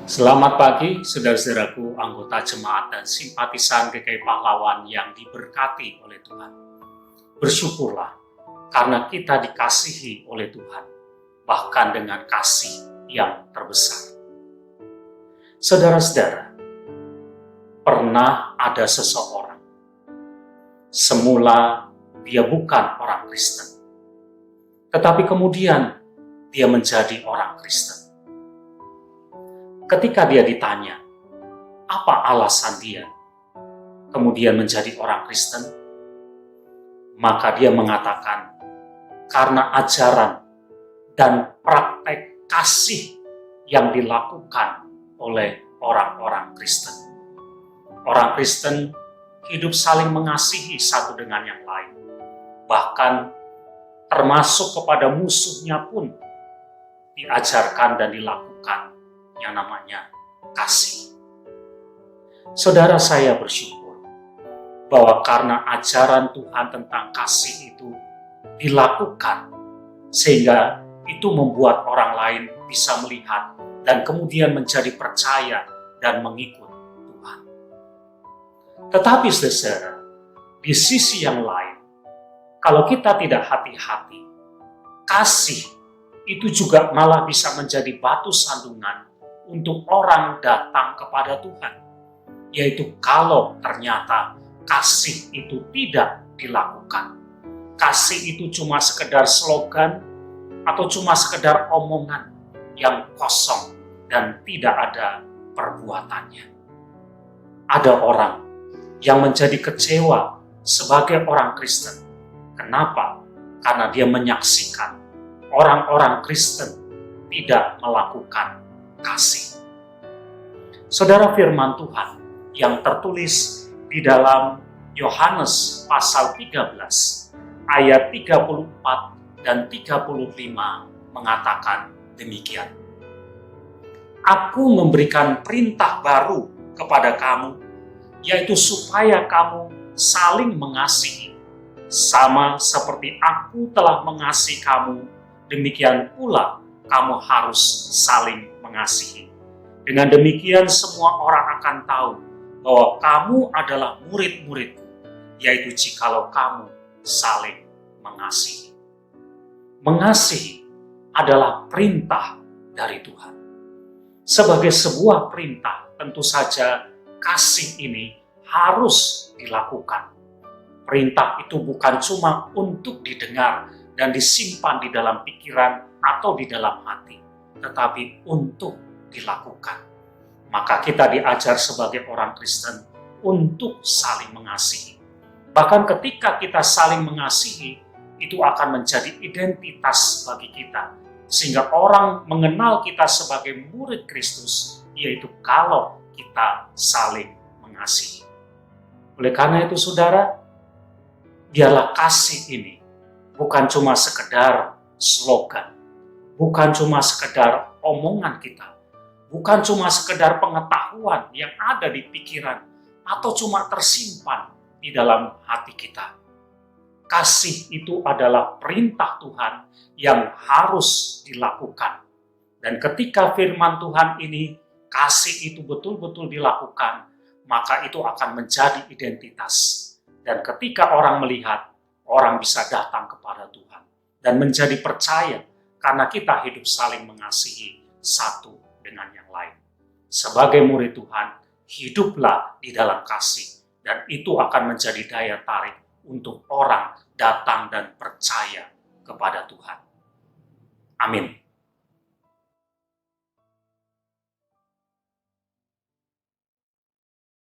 Selamat pagi, saudara-saudaraku, anggota jemaat dan simpatisan GKI Pahlawan yang diberkati oleh Tuhan. Bersyukurlah karena kita dikasihi oleh Tuhan, bahkan dengan kasih yang terbesar. Saudara-saudara, pernah ada seseorang, semula dia bukan orang Kristen, tetapi kemudian dia menjadi orang Kristen. Ketika dia ditanya, apa alasan dia kemudian menjadi orang Kristen? Maka dia mengatakan, karena ajaran dan praktek kasih yang dilakukan oleh orang-orang Kristen. Orang Kristen hidup saling mengasihi satu dengan yang lain. Bahkan termasuk kepada musuhnya pun diajarkan dan dilakukan yang namanya kasih. Saudara, saya bersyukur bahwa karena ajaran Tuhan tentang kasih itu dilakukan, sehingga itu membuat orang lain bisa melihat dan kemudian menjadi percaya dan mengikut Tuhan. Tetapi saudara, di sisi yang lain, kalau kita tidak hati-hati, kasih itu juga malah bisa menjadi batu sandungan untuk orang datang kepada Tuhan. Yaitu kalau ternyata kasih itu tidak dilakukan. Kasih itu cuma sekedar slogan atau cuma sekedar omongan yang kosong dan tidak ada perbuatannya. Ada orang yang menjadi kecewa sebagai orang Kristen. Kenapa? Karena dia menyaksikan orang-orang Kristen tidak melakukan kasih. Saudara, firman Tuhan yang tertulis di dalam Yohanes pasal 13 ayat 34 dan 35 mengatakan demikian. Aku memberikan perintah baru kepada kamu, yaitu supaya kamu saling mengasihi. Sama seperti aku telah mengasihi kamu, demikian pula kamu harus saling mengasihi. Dengan demikian semua orang akan tahu bahwa kamu adalah murid-muridku, yaitu jikalau kamu saling mengasihi. Mengasihi adalah perintah dari Tuhan. Sebagai sebuah perintah, tentu saja kasih ini harus dilakukan. Perintah itu bukan cuma untuk didengar dan disimpan di dalam pikiran atau di dalam hati, tetapi untuk dilakukan. Maka kita diajar sebagai orang Kristen untuk saling mengasihi. Bahkan ketika kita saling mengasihi, itu akan menjadi identitas bagi kita. Sehingga orang mengenal kita sebagai murid Kristus, yaitu kalau kita saling mengasihi. Oleh karena itu saudara, biarlah kasih ini bukan cuma sekedar slogan, bukan cuma sekedar omongan kita, bukan cuma sekedar pengetahuan yang ada di pikiran atau cuma tersimpan di dalam hati kita. Kasih itu adalah perintah Tuhan yang harus dilakukan. Dan ketika firman Tuhan ini, kasih itu betul-betul dilakukan, maka itu akan menjadi identitas. Dan ketika orang melihat, orang bisa datang kepada Tuhan dan menjadi percaya karena kita hidup saling mengasihi satu dengan yang lain. Sebagai murid Tuhan, hiduplah di dalam kasih dan itu akan menjadi daya tarik untuk orang datang dan percaya kepada Tuhan. Amin.